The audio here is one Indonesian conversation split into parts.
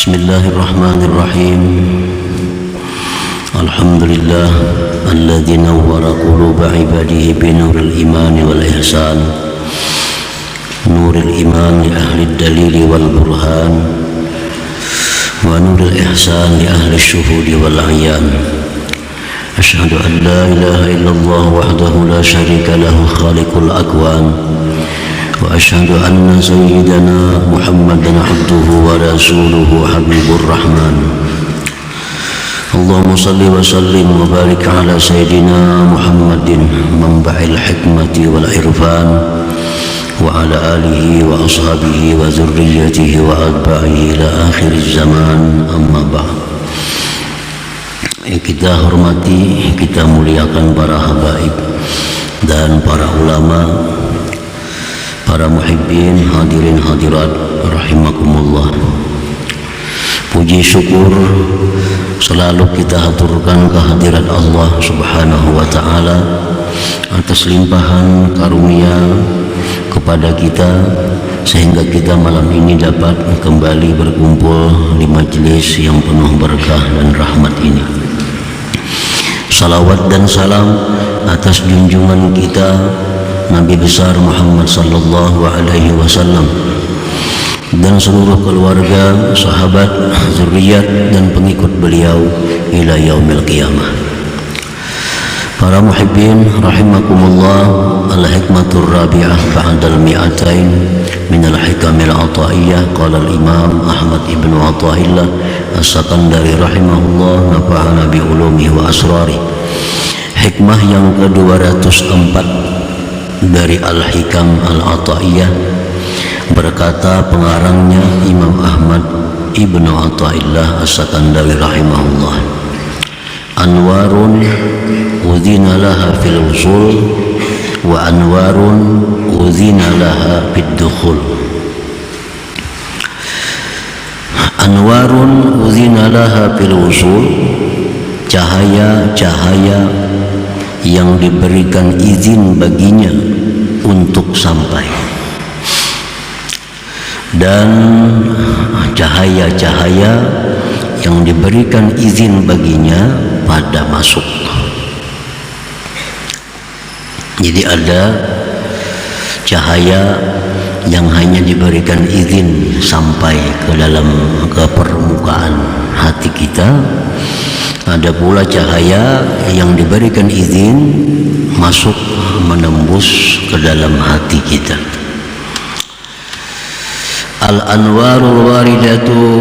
Bismillahirrahmanirrahim. Alhamdulillah alladzi nawwara quluba ibadihi binuril imani wal ihsan. Nuril iman li ahli dalili wal burhan wa nuril ihsan li ahli syuhudi wal ayan. Asyhadu an la ilaha illallah wahdahu la syarika lahu khaliqul akwan wa asyhadu anna sayyidana Muhammadan abduhu wa rasuluhu habibur rahman. Allahumma salli wa sallim wa barik ala sayyidina Muhammadin manba'il hikmati wal irfan wa ala alihi wa ashabihi wa zurriyyatihi wa atba'ihi ila akhiriz zaman, amma ba'd. Kita hormati, kita muliakan para habaib dan para ulama, para muhibbin, hadirin hadirat rahimakumullah. Puji syukur selalu kita haturkan kehadirat Allah Subhanahu wa taala atas limpahan karunia kepada kita sehingga kita malam ini dapat kembali berkumpul di majelis yang penuh berkah dan rahmat ini. Salawat dan salam atas junjungan kita Nabi besar Muhammad sallallahu alaihi wasallam dan seluruh keluarga, sahabat, zuriat dan pengikut beliau ila yaumil qiyamah. Para muhibbin rahimakumullah, al-hikmatur rabi'ah ba'dal mi'atain min al-hikamil ataiyah. Qala al-imam Ahmad ibn Athaillah as-Sakandari rahimahullah, nafa'ana bi ulumihi wa asrari. Hikmah yang ke-204 dari al-hikam al-ataiyah, berkata pengarangnya Imam Ahmad ibn Athaillah as-Sakandari rahimahullah, anwarun udhina laha fil usul wa anwarun udhina laha fid dukhul. Anwarun udhina laha fil usul, cahaya-cahaya yang diberikan izin baginya untuk sampai, dan cahaya-cahaya yang diberikan izin baginya pada masuk. Jadi ada cahaya yang hanya diberikan izin sampai ke permukaan hati kita. Ada pula cahaya yang diberikan izin masuk menembus ke dalam hati kita. Al-anwarul waridatu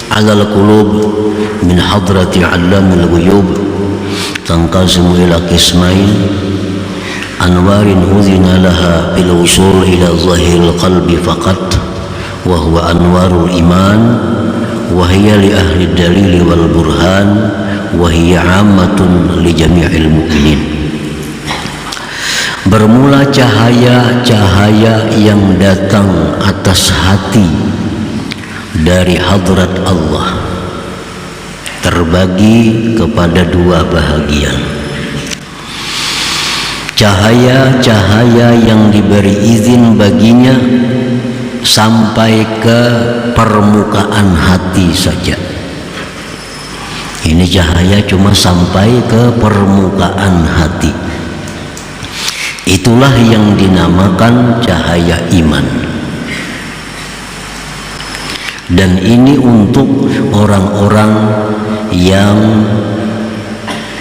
'ala al-qulub min hadrati 'allamil ghuyub tanqasimu ila qismain. Anwarin udhina laha bil usul ila zahiril qalbi faqat wa huwa anwarul iman wa hiya li ahli dalili wal burhan wa hiya 'ammatun li jami'il mu'minin. Bermula cahaya-cahaya yang datang atas hati dari hadrat Allah terbagi kepada dua bahagian. Cahaya-cahaya yang diberi izin baginya sampai ke permukaan hati saja. Ini cahaya cuma sampai ke permukaan hati. Itulah yang dinamakan cahaya iman. Dan ini untuk orang-orang yang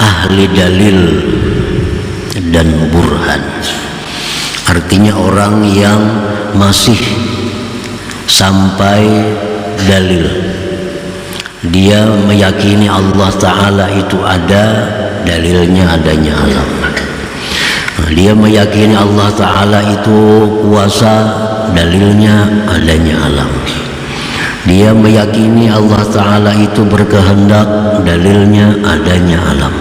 ahli dalil dan burhan. Artinya orang yang masih sampai dalil. Dia meyakini Allah Ta'ala itu ada, dalilnya adanya alam. Dia meyakini Allah Ta'ala itu kuasa, dalilnya adanya alam. Dia meyakini Allah Ta'ala itu berkehendak, dalilnya adanya alam.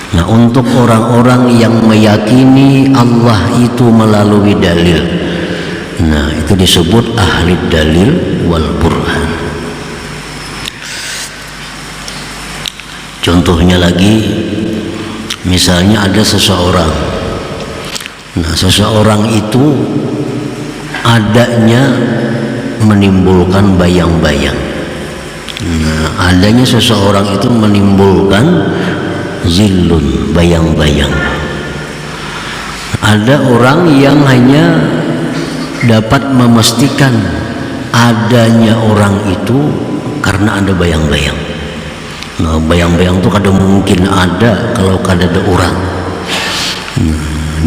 Nah, untuk orang-orang yang meyakini Allah itu melalui dalil, nah itu disebut ahli dalil wal burhan. Contohnya lagi, misalnya ada seseorang, nah seseorang itu adanya menimbulkan bayang-bayang. Nah, adanya seseorang itu menimbulkan zillun, bayang-bayang. Ada orang yang hanya dapat memastikan adanya orang itu karena ada bayang-bayang. Nah, bayang-bayang itu kadang mungkin ada kalau kada ada orang.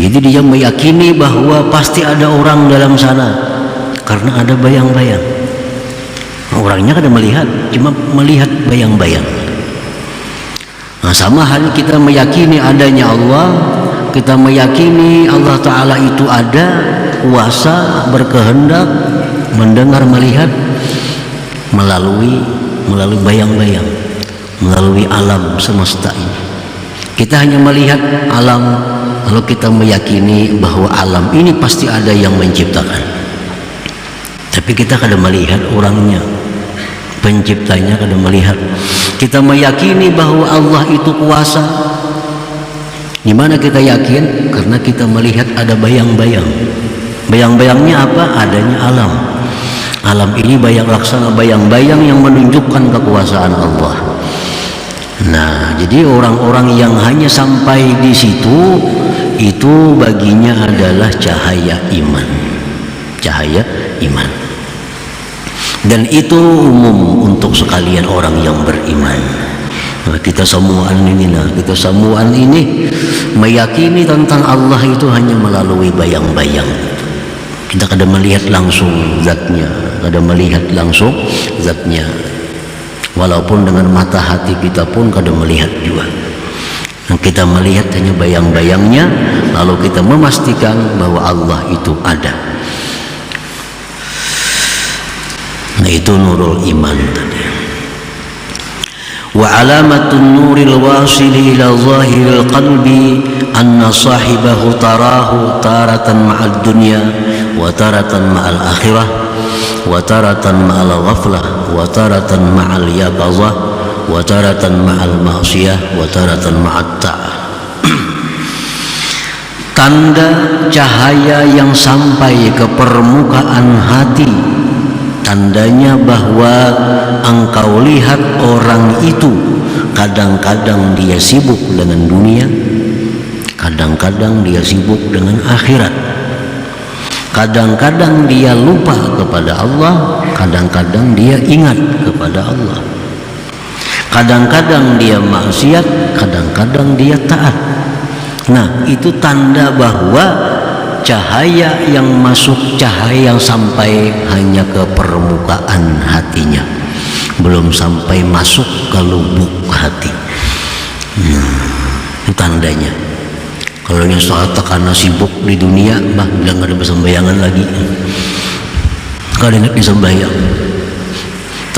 Jadi dia meyakini bahwa pasti ada orang dalam sana karena ada bayang-bayang. Orangnya kada melihat, cuma melihat bayang-bayang. Nah, sama halnya kita meyakini adanya Allah, kita meyakini Allah Ta'ala itu ada, kuasa, berkehendak, mendengar, melihat melalui bayang-bayang, melalui alam semesta ini. Kita hanya melihat alam, lalu kita meyakini bahwa alam ini pasti ada yang menciptakan. Tapi kita kada melihat orangnya, penciptanya kada melihat. Kita meyakini bahwa Allah itu kuasa. Di mana kita yakin? Karena kita melihat ada bayang-bayang. Bayang-bayangnya apa? Adanya alam. Alam ini laksana bayang-bayang yang menunjukkan kekuasaan Allah. Nah, jadi orang-orang yang hanya sampai di situ, itu baginya adalah cahaya iman. Cahaya iman. Dan itu umum untuk sekalian orang yang beriman. Nah, kita semuaan ini meyakini tentang Allah itu hanya melalui bayang-bayang. Kita kada melihat langsung zatnya, walaupun dengan mata hati kita pun kada melihat juga. Dan kita melihat hanya bayang-bayangnya, lalu kita memastikan bahwa Allah itu ada. Nah, itu nurul iman tadi. Wa alamatun nuril wasili ila zahiril qalbi anna sahibahu tarahu taratan ma'ad dunya wa taratan ma'al akhirah wa taratan ma'al ghaflah wa taratan ma'al yaqazah wa taratan ma'al ma'siyah wa taratan ma'at ta'ah. Tanda cahaya yang sampai ke permukaan hati, tandanya bahwa engkau lihat orang itu kadang-kadang dia sibuk dengan dunia, kadang-kadang dia sibuk dengan akhirat, kadang-kadang dia lupa kepada Allah, kadang-kadang dia ingat kepada Allah, kadang-kadang dia maksiat, kadang-kadang dia taat. Nah, itu tanda bahwa cahaya yang masuk, cahaya yang sampai hanya ke permukaan hatinya, belum sampai masuk ke lubuk hati. Itu tandanya. Kalau yang soal karena sibuk di dunia, bilang ada sembayangan lagi, kada ingat disembayang.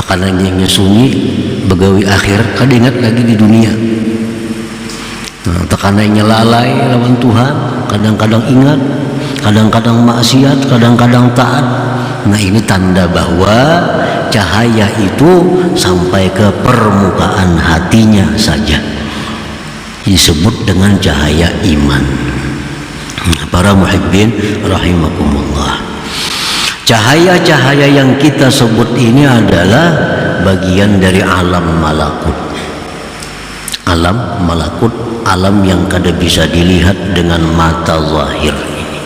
Tekanannya yang sunyi, begawi akhir, kada ingat lagi di dunia. Nah, tekanannya lalai lawan Tuhan, kadang-kadang ingat, kadang-kadang maksiat, kadang-kadang taat. Nah, ini tanda bahwa cahaya itu sampai ke permukaan hatinya saja, disebut dengan cahaya iman. Para muhibbin rahimakumullah, cahaya-cahaya yang kita sebut ini adalah bagian dari alam malakut. Alam malakut, alam yang kada bisa dilihat dengan mata zahir ini,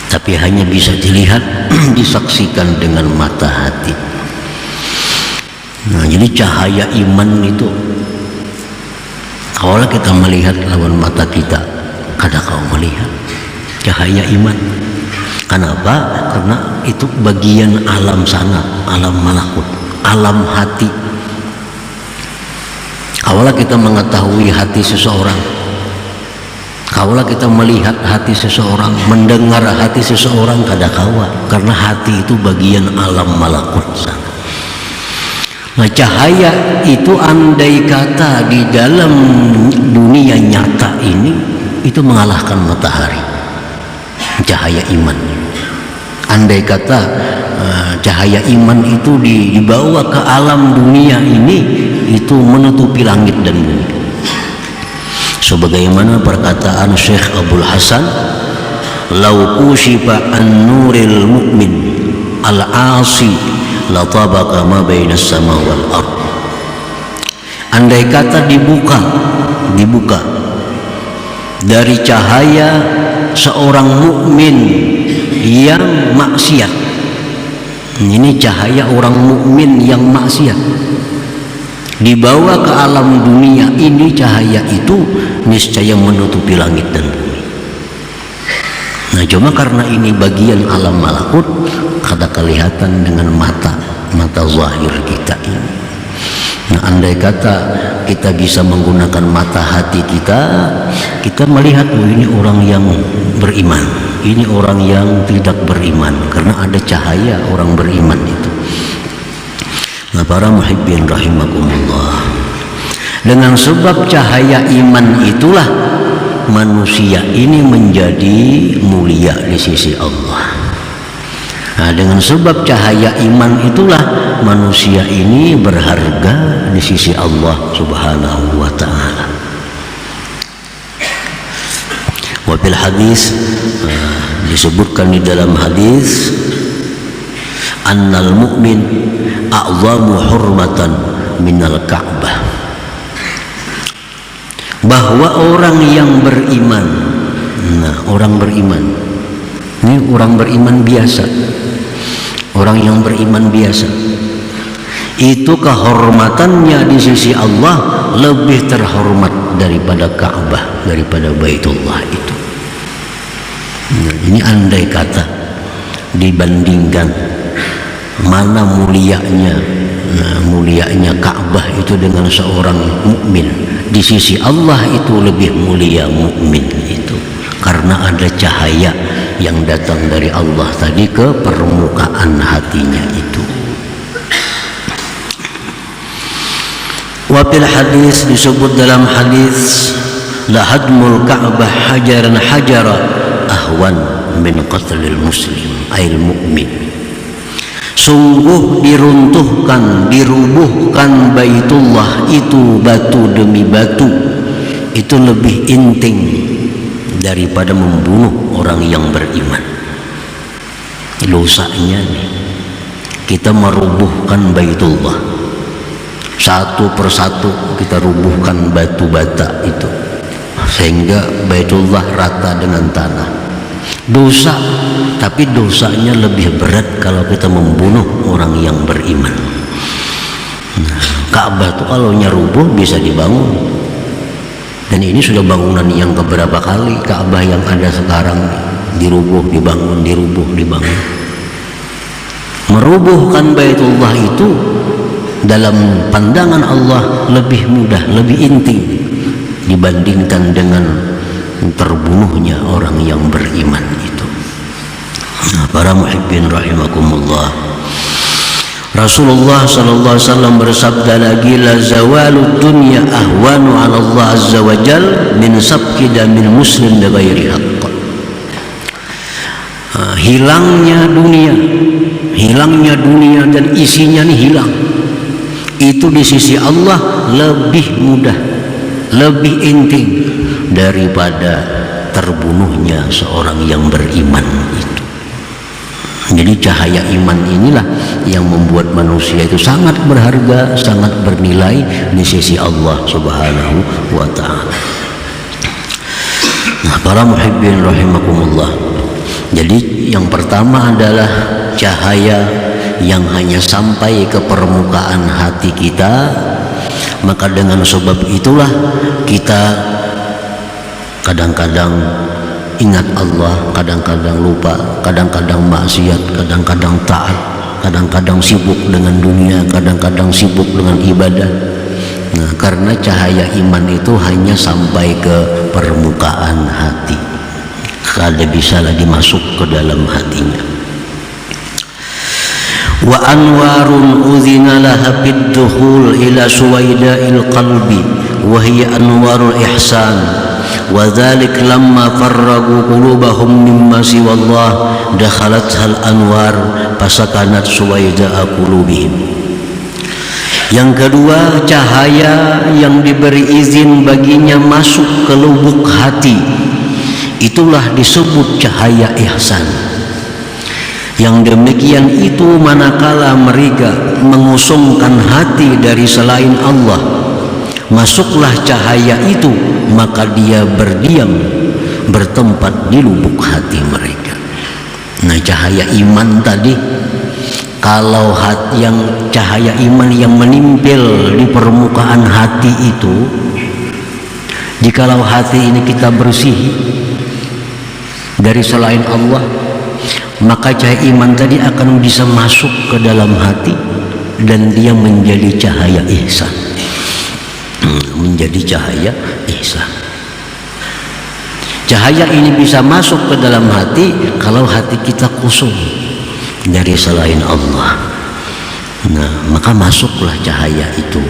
tapi hanya bisa dilihat disaksikan dengan mata hati. Nah, jadi cahaya iman itu kalau kita melihat lawan mata kita, kada kau melihat cahaya iman. Kenapa? Karena itu bagian alam sana, alam malakut, alam hati. Kaulah kita mengetahui hati seseorang, kaulah kita melihat hati seseorang, mendengar hati seseorang, kada kawa, karena hati itu bagian alam malakut sana. Nah, cahaya itu andai kata di dalam dunia nyata ini itu mengalahkan matahari, cahaya iman. Andai kata cahaya iman itu dibawa ke alam dunia ini, itu menutupi langit dan bumi. Sebagaimana perkataan Syekh Abdul Hasan, "Lau kushifa an nuril mu'min al-'asi la tabaqa ma bainas sama wal ard. Andai kata dibuka dari cahaya seorang mukmin yang maksiat. Ini cahaya orang mukmin yang maksiat dibawa ke alam dunia ini, cahaya itu niscaya menutupi langit dan bumi. Nah, cuma karena ini bagian alam malakut, kada kelihatan dengan mata zahir kita ini. Nah, andai kata kita bisa menggunakan mata hati kita melihat, oh ini orang yang beriman, ini orang yang tidak beriman, karena ada cahaya orang beriman itu. Nah, para muhibbin rahimakumullah, dengan sebab cahaya iman itulah manusia ini menjadi mulia di sisi Allah. Nah, dengan sebab cahaya iman itulah manusia ini berharga di sisi Allah Subhanahu wa ta'ala. Wa fil hadis, disebutkan di dalam hadis, annal mu'min a'zamu hurmatan minal Ka'bah, bahwa orang yang beriman, nah orang beriman ini orang beriman biasa, orang yang beriman biasa itu kehormatannya di sisi Allah lebih terhormat daripada Ka'bah, daripada Baitullah itu. Nah, ini andai kata dibandingkan mana mulianya, nah, mulianya Ka'bah itu dengan seorang mukmin, di sisi Allah itu lebih mulia mukmin itu, karena ada cahaya yang datang dari Allah tadi ke permukaan hatinya itu. Wa fil hadis, disebut dalam hadis, la hadmul Ka'bah hajaran hajara ahwan min qatlil muslim ail mu'min. Sungguh diruntuhkan, dirubuhkan Baitullah itu batu demi batu, itu lebih inting daripada membunuh orang yang beriman. Dosanya nih, kita merubuhkan Baitullah satu persatu, kita rubuhkan batu bata itu sehingga Baitullah rata dengan tanah. Dosa, tapi dosanya lebih berat kalau kita membunuh orang yang beriman. Nah, Ka'bah itu kalau nyerubuh bisa dibangun, dan ini sudah bangunan yang keberapa kali Ka'bah yang ada sekarang dirubuh dibangun, dirubuh dibangun. Merubuhkan Baitullah itu dalam pandangan Allah lebih mudah, lebih inti dibandingkan dengan terbunuhnya orang yang beriman itu. Nah, para muhibbin rahimakumullah, Rasulullah sallallahu alaihi wasallam bersabda lagi, la zawalud dunya ahwanu 'ala Allah azza wa jal min sabqi damil muslim bi ghairi haqq. Hilangnya dunia dan isinya nih hilang, itu di sisi Allah lebih mudah, lebih intim daripada terbunuhnya seorang yang beriman itu. Jadi cahaya iman inilah yang membuat manusia itu sangat berharga, sangat bernilai di sisi Allah Subhanahu wa ta'ala. Nah, para muhibbin rahimakumullah, jadi yang pertama adalah cahaya yang hanya sampai ke permukaan hati kita. Maka dengan sebab itulah kita kadang-kadang ingat Allah, kadang-kadang lupa, kadang-kadang maksiat, kadang-kadang taat, kadang-kadang sibuk dengan dunia, kadang-kadang sibuk dengan ibadah. Nah, karena cahaya iman itu hanya sampai ke permukaan hati, kada bisa lagi masuk ke dalam hatinya. Wa anwarun udhina laha bid-dukhul ila suwaida'il qalbi wa hiya anwarul ihsan wa dhalik lamma farragu qulubahum mimma siwallah dakhalathal anwar fasakanat suwaida'a qulubihim. Yang kedua, cahaya yang diberi izin baginya masuk ke lubuk hati, itulah disebut cahaya ihsan. Yang demikian itu manakala mereka mengusungkan hati dari selain Allah, masuklah cahaya itu, maka dia berdiam bertempat di lubuk hati mereka. Nah, cahaya iman tadi, kalau yang cahaya iman yang menimpil di permukaan hati itu, jikalau hati ini kita bersih dari selain Allah, maka cahaya iman tadi akan bisa masuk ke dalam hati dan dia menjadi cahaya ihsan. Menjadi cahaya ihsan. Cahaya ini bisa masuk ke dalam hati kalau hati kita kosong dari selain Allah. Nah, maka masuklah cahaya itu,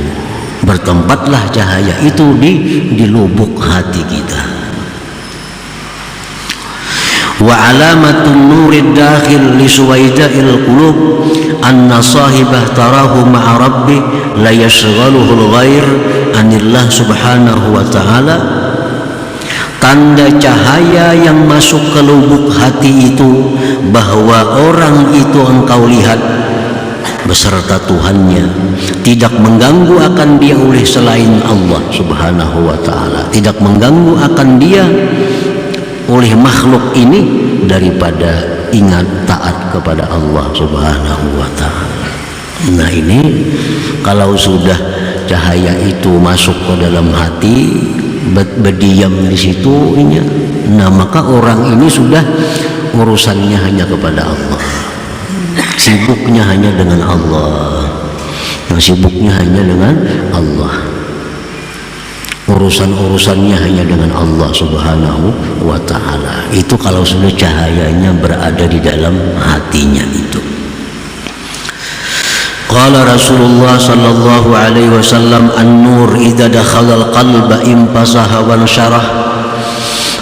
bertempatlah cahaya itu di lubuk hati kita. Wa alamatun nurid dakhil li suwaida'il qulub anna sahibah tarahu ma'a rabbi la yashghaluhu al-ghair anillah subhanahu wa ta'ala. Tanda cahaya yang masuk ke lubuk hati itu bahwa orang itu engkau lihat beserta Tuhannya, tidak mengganggu akan dia oleh selain Allah subhanahu wa ta'ala, tidak mengganggu akan dia oleh makhluk ini daripada ingat taat kepada Allah subhanahu wa ta'ala. Nah, ini kalau sudah cahaya itu masuk ke dalam hati, berdiam di situ, nah maka orang ini sudah urusannya hanya kepada Allah, sibuknya hanya dengan Allah, nah, sibuknya hanya dengan Allah, urusan-urusannya hanya dengan Allah subhanahu wa ta'ala. Itu kalau sudah cahayanya berada di dalam hatinya itu. Qala Rasulullah sallallahu alaihi wasallam, an-nur idza dakhala al-qalba impasaha wa syarah.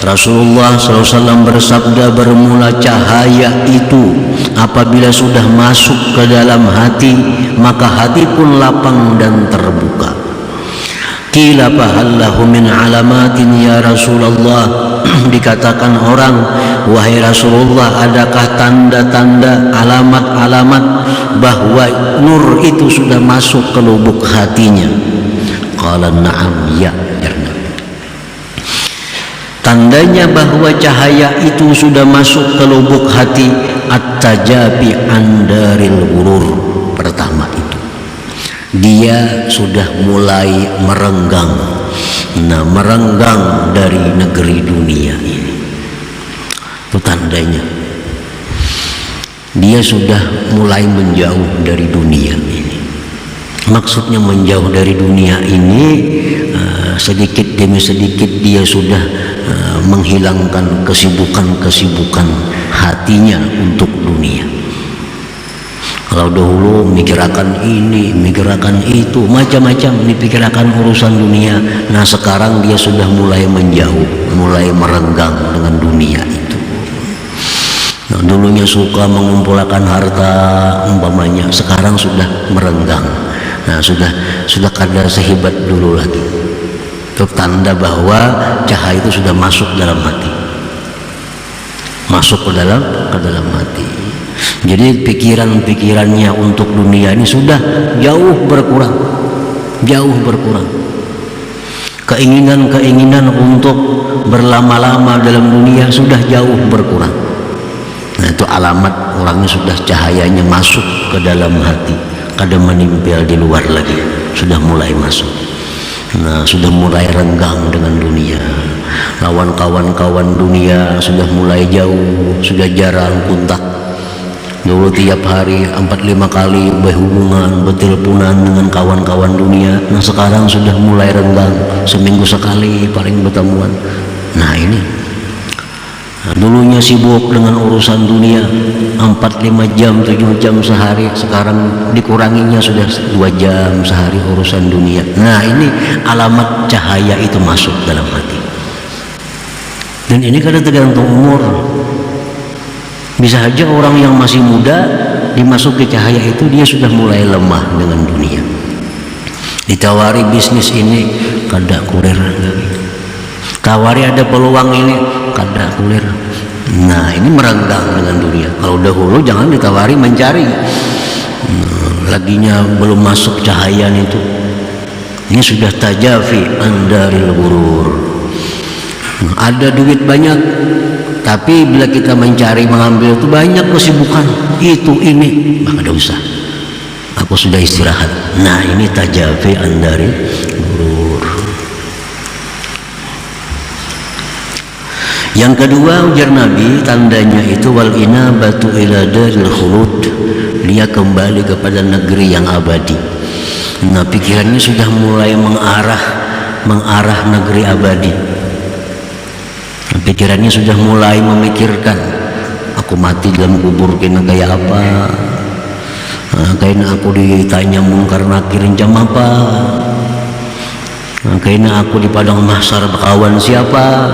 Rasulullah sallallahu alaihi wasallam bersabda, bermula cahaya itu apabila sudah masuk ke dalam hati, maka hati pun lapang dan terbuka. Qila fahallahu min alamatin ya Rasulullah. Dikatakan orang, wahai Rasulullah, adakah tanda-tanda, alamat-alamat bahwa nur itu sudah masuk ke lubuk hatinya? Qala na'am, ya. Tandanya bahwa cahaya itu sudah masuk ke lubuk hati, at-tajabi andaril ghurur. Pertama itu, dia sudah mulai merenggang. Nah, merenggang dari negeri dunia ini, itu tandanya dia sudah mulai menjauh dari dunia ini. Maksudnya menjauh dari dunia ini, sedikit demi sedikit dia sudah menghilangkan kesibukan-kesibukan hatinya untuk dunia. Kalau dahulu mikirakan ini, mikirakan itu, macam-macam dipikirkan urusan dunia. Nah, sekarang dia sudah mulai menjauh, mulai merenggang dengan dunia itu. Nah, dulunya suka mengumpulkan harta umpamanya, sekarang sudah merenggang. Nah, sudah kada sehebat dulu lagi. Itu tanda bahwa cahaya itu sudah masuk dalam hati, masuk ke dalam hati. Jadi pikiran-pikirannya untuk dunia ini sudah jauh berkurang. Keinginan-keinginan untuk berlama-lama dalam dunia sudah jauh berkurang. Nah, itu alamat orangnya sudah cahayanya masuk ke dalam hati, kada menimpil di luar lagi, sudah mulai masuk. Nah, sudah mulai renggang dengan dunia. Lawan kawan-kawan dunia sudah mulai jauh, sudah jarang kontak. Dulu tiap hari 4-5 kali berhubungan, berteleponan dengan kawan-kawan dunia. Nah, sekarang sudah mulai renggang, seminggu sekali paling bertemuan. Nah, ini dulunya sibuk dengan urusan dunia 4-5 jam, 7 jam sehari, sekarang dikuranginya sudah 2 jam sehari urusan dunia. Nah, ini alamat cahaya itu masuk dalam hati. Dan ini kadang tergantung umur. Bisa saja orang yang masih muda dimasuki cahaya itu dia sudah mulai lemah dengan dunia. Ditawari bisnis ini kada kulir lagi. Tawari ada peluang ini kada kulir. Nah, ini merenggang dengan dunia. Kalau dahulu jangan ditawari mencari, laginya belum masuk cahaya itu. Ini sudah tajafi andaril ghurur. Ada duit banyak, tapi bila kita mencari mengambil itu banyak kesibukan, itu ini, maka tidak usah. Aku sudah istirahat. Nah, ini tajafi andaril ghurur. Yang kedua, ujar Nabi, tandanya itu wal inabatu ila daril khulud, dia kembali kepada negeri yang abadi. Nah, pikirannya sudah mulai mengarah negeri abadi. Pikirannya sudah mulai memikirkan, aku mati dalam kubur kena kayak apa, kayaknya aku ditanya mungkar nakir jam apa, kayaknya aku di padang mahsyar berkawan siapa,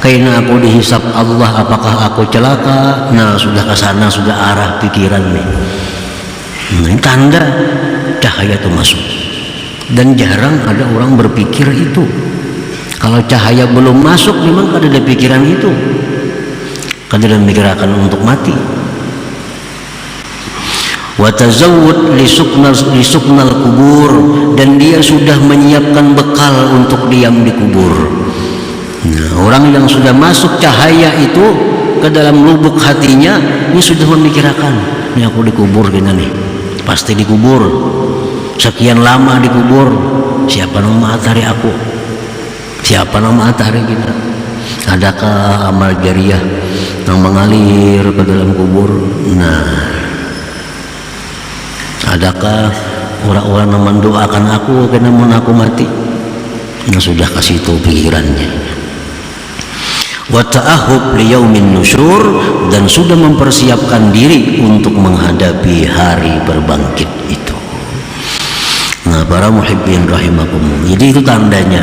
kayaknya aku dihisap Allah, apakah aku celaka. Nah, sudah ke sana, sudah arah pikiran nih. Nah, ini tanda cahaya itu masuk. Dan jarang ada orang berpikir itu. Kalau cahaya belum masuk, memang kada ada pikiran itu, kada ada memikirkan untuk mati. Wa tazawwud li suknal kubur, dan dia sudah menyiapkan bekal untuk diam di kubur. Nah, orang yang sudah masuk cahaya itu ke dalam lubuk hatinya, ini sudah memikirkan, ini aku dikubur gini nih, pasti dikubur, sekian lama dikubur, siapa nama atari aku, siapa nama atari kita, adakah amal jariah yang mengalir ke dalam kubur. Nah, adakah orang-orang yang mendoakan aku namun aku mati. Nah, sudah kasih itu pikirannya. Wa ta'ahub liyaumin nusyur, dan sudah mempersiapkan diri untuk menghadapi hari berbangkit itu. Nah, para muhibbin rahimakumullah, jadi itu tandanya.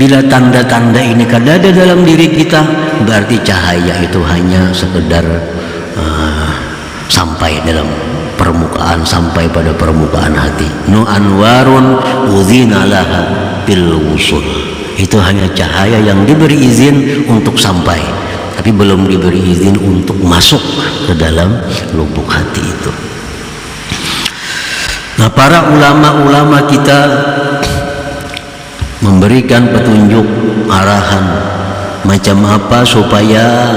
Bila tanda-tanda ini kada ada dalam diri kita, berarti cahaya itu hanya sekedar sampai dalam permukaan, sampai pada permukaan hati. Nu anwarun udzina laha bil wusul, itu hanya cahaya yang diberi izin untuk sampai, tapi belum diberi izin untuk masuk ke dalam lubuk hati itu. Nah, para ulama-ulama kita memberikan petunjuk, arahan macam apa supaya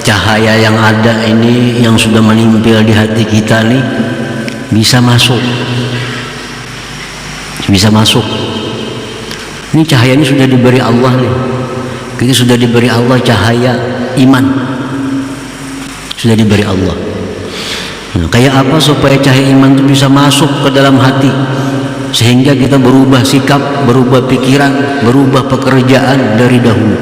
cahaya yang ada ini, yang sudah menimpil di hati kita nih, bisa masuk. Ini cahaya ini sudah diberi Allah nih. Kita sudah diberi Allah cahaya iman, sudah diberi Allah. Nah, kayak apa supaya cahaya iman itu bisa masuk ke dalam hati, sehingga kita berubah sikap, berubah pikiran, berubah pekerjaan dari dahulu.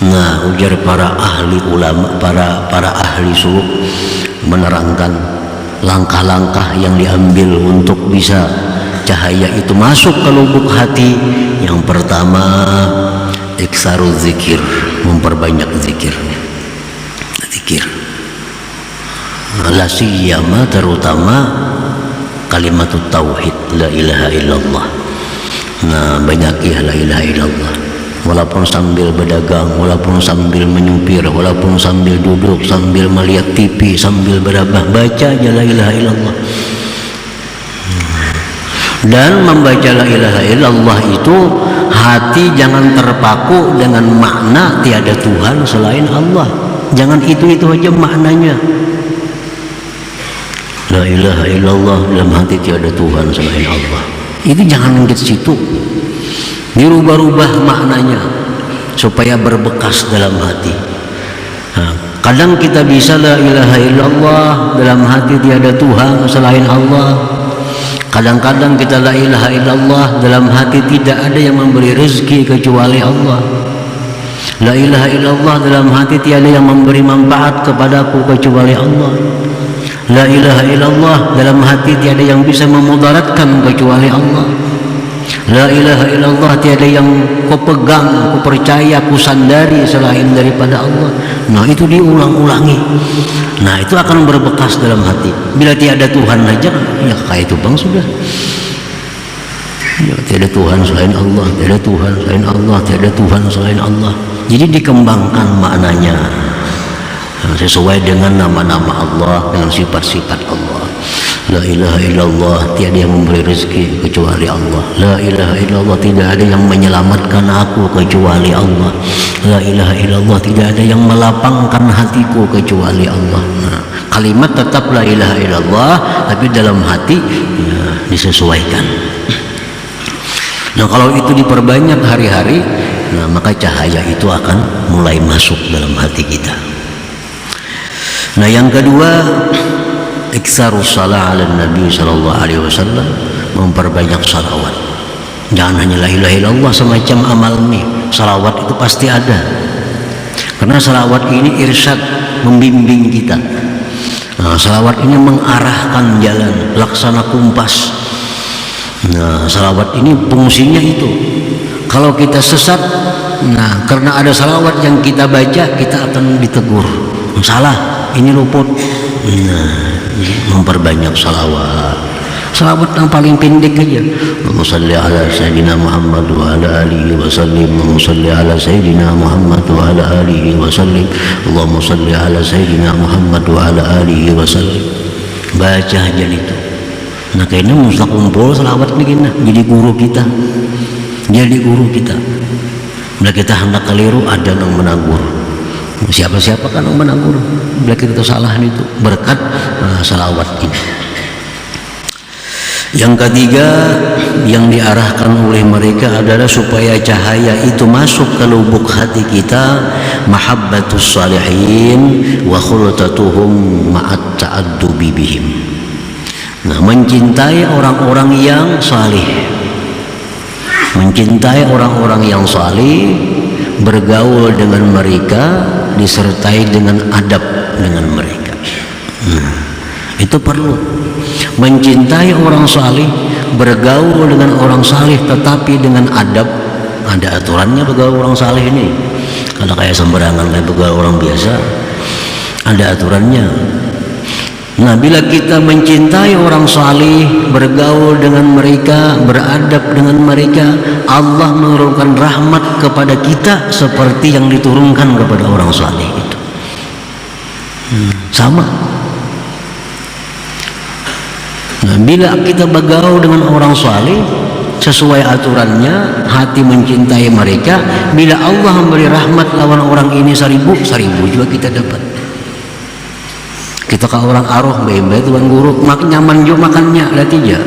Nah, ujar para ahli ulama, para ahli suluk menerangkan langkah-langkah yang diambil untuk bisa cahaya itu masuk ke lubuk hati. Yang pertama, iksaru zikir, memperbanyak zikir. La siyama, terutama kalimat tauhid, la ilaha illallah. Nah, banyak la ilaha illallah. Walaupun sambil berdagang, walaupun sambil menyupir, walaupun sambil duduk, sambil melihat TV, sambil berabah, baca aja la ilaha illallah. Dan membaca la ilaha illallah itu, hati jangan terpaku dengan makna tiada Tuhan selain Allah. Jangan itu aja maknanya. La ilaha illallah, dalam hati tiada Tuhan selain Allah. Itu jangan ke situ. Dirubah-rubah maknanya supaya berbekas dalam hati. Nah, kadang kita bisa la ilaha illallah, dalam hati tiada Tuhan selain Allah. Kadang-kadang kita la ilaha illallah, dalam hati tidak ada yang memberi rezeki kecuali Allah. La ilaha illallah, dalam hati tiada yang memberi manfaat kepadaku kecuali Allah. La ilaha illallah, dalam hati tiada yang bisa memudaratkan kecuali Allah. La ilaha illallah, tiada yang kau pegang, kau percaya, kau sandari selain daripada Allah. Nah, itu diulang-ulangi. Nah, itu akan berbekas dalam hati. Bila tiada Tuhan aja, ya kayak itu bang sudah. Ya, tiada Tuhan selain Allah, tiada Tuhan selain Allah, tiada Tuhan selain Allah. Jadi dikembangkan maknanya sesuai dengan nama-nama Allah, dengan sifat-sifat Allah. La ilaha illallah, tiada yang memberi rezeki kecuali Allah. La ilaha illallah, tidak ada yang menyelamatkan aku kecuali Allah. La ilaha illallah, tidak ada yang melapangkan hatiku kecuali Allah. Nah, kalimat tetap la ilaha illallah, tapi dalam hati ya, disesuaikan. Nah, kalau itu diperbanyak hari-hari, nah maka cahaya itu akan mulai masuk dalam hati kita. Nah, yang kedua, iksarus salat ala Nabi sallallahu alaihi wasallam, memperbanyak salawat. Jangan hanya la ilaha illallah semacam amal nih. Salawat itu pasti ada. Karena salawat ini irsyad, membimbing kita. Nah, salawat ini mengarahkan jalan, laksana kumpas. Nah, salawat ini fungsinya itu. Kalau kita sesat, nah karena ada salawat yang kita baca, kita akan ditegur. Salah, ini luput. Nah, memperbanyak salawat. Salawat yang paling pendek aja. Allahumma shalli ala sayyidina Muhammad wa ala alihi wa sallim. Allahumma shalli ala sayyidina Muhammad wa ala alihi wa sallim. Allahumma shalli ala sayyidina Muhammad wa ala alihi wa sallim. Baca aja itu. Nah, kayaknya mesti kumpul salawat ini kena jadi guru kita. Jadi guru kita. Bila kita hendak keliru, ada yang menegur. Siapa-siapa kan yang menegur. Bila kita salah itu berkat salawat ini. Yang ketiga yang diarahkan oleh mereka adalah supaya cahaya itu masuk ke lubuk hati kita, mahabbatus salihin wa khultatuhum ma'at ta'addubi bihim. Nah, mencintai orang-orang yang salih, mencintai orang-orang yang salih, bergaul dengan mereka, disertai dengan adab dengan mereka. Nah, itu perlu. Mencintai orang salih, bergaul dengan orang salih, tetapi dengan adab. Ada aturannya bergaul orang salih ini. Kalau kayak sembarangan kayak bergaul orang biasa, ada aturannya. Nah, bila kita mencintai orang salih, bergaul dengan mereka, beradab dengan mereka, Allah menurunkan rahmat kepada kita seperti yang diturunkan kepada orang salih itu. Sama. Nah, bila kita bergaul dengan orang salih sesuai aturannya, hati mencintai mereka, bila Allah memberi rahmat lawan orang ini 1000 juga kita dapat. Kita ke orang aroh bebe tuan guru makin nyaman juga makannya lihat aja.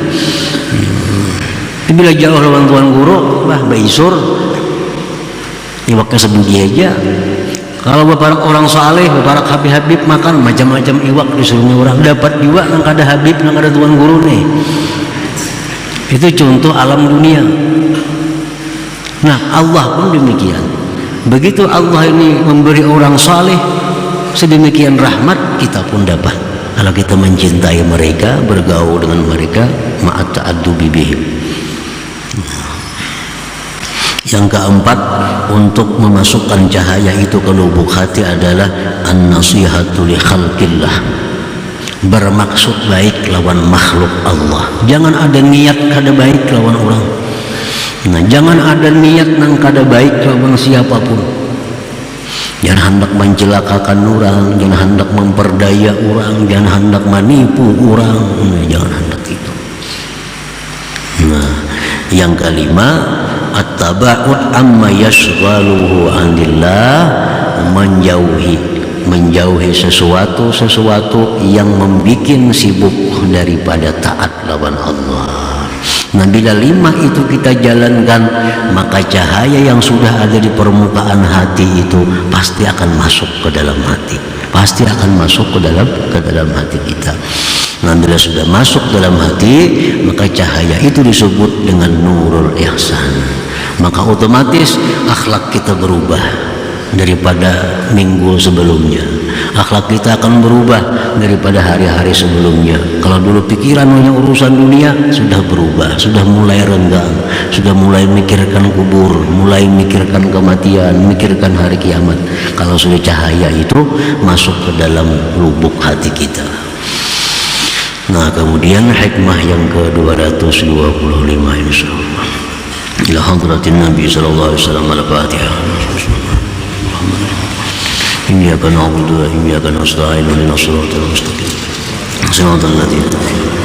Bila jauh lawan tuan guru bah baisur iwaknya sebiji aja. Kalau beberapa orang saleh, beberapa habib makan macam-macam iwak disuruhnya orang dapat juga nang ada habib nang ada tuan guru nih. Itu contoh alam dunia. Nah, Allah pun demikian. Begitu Allah ini memberi orang saleh sedemikian rahmat, kita pun dapat. Kalau kita mencintai mereka, bergaul dengan mereka, ma'at ta'addubi bihim. Yang keempat, untuk memasukkan cahaya itu ke lubuk hati adalah an-nasihatu li khalqillah. Bermaksud baik lawan makhluk Allah. Jangan ada niat kada baik lawan orang. Nah, jangan ada niat nang kada baik lawan siapapun. Jangan hendak mencelakakan orang, jangan hendak memperdaya orang, jangan hendak menipu orang. Nah, jangan hendak itu. Nah, yang kelima, at-taba'ud amma yashghaluhu 'anillah, menjauhi sesuatu yang membikin sibuk daripada taat lawan Allah. Nah, bila 5 itu kita jalankan, maka cahaya yang sudah ada di permukaan hati itu pasti akan masuk ke dalam hati, pasti akan masuk ke dalam hati kita. Nah, bila sudah masuk dalam hati, maka cahaya itu disebut dengan nurul ihsan. Maka otomatis akhlak kita berubah daripada minggu sebelumnya. Akhlak kita akan berubah daripada hari-hari sebelumnya. Kalau dulu pikiran hanya urusan dunia, sudah berubah, sudah mulai renggang, sudah mulai mikirkan kubur, mulai mikirkan kematian, mikirkan hari kiamat. Kalau sudah cahaya itu masuk ke dalam lubuk hati kita. Nah, kemudian hikmah yang ke-225 insyaallah. Ila hadratin Nabi sallallahu alaihi wasallam al-Fatihah. إياك نعبد وإياك نستعين اهدنا الصراط المستقيم صراط الذين أنعمت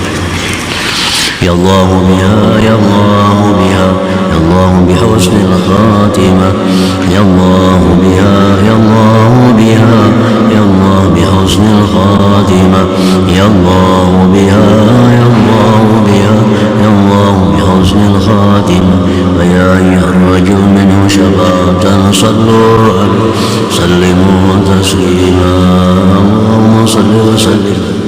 يا الله بها يا الله بها يا الله بحسن الخاتمة يا الله بها يا الله بها يا الله بحسن الخاتمة يا الله بها يا الله بها يا الله بحسن الخاتمة ويا أيها الرجل منه شفاعة صلوا عليه سلموا تسليما اللهم صل وسلم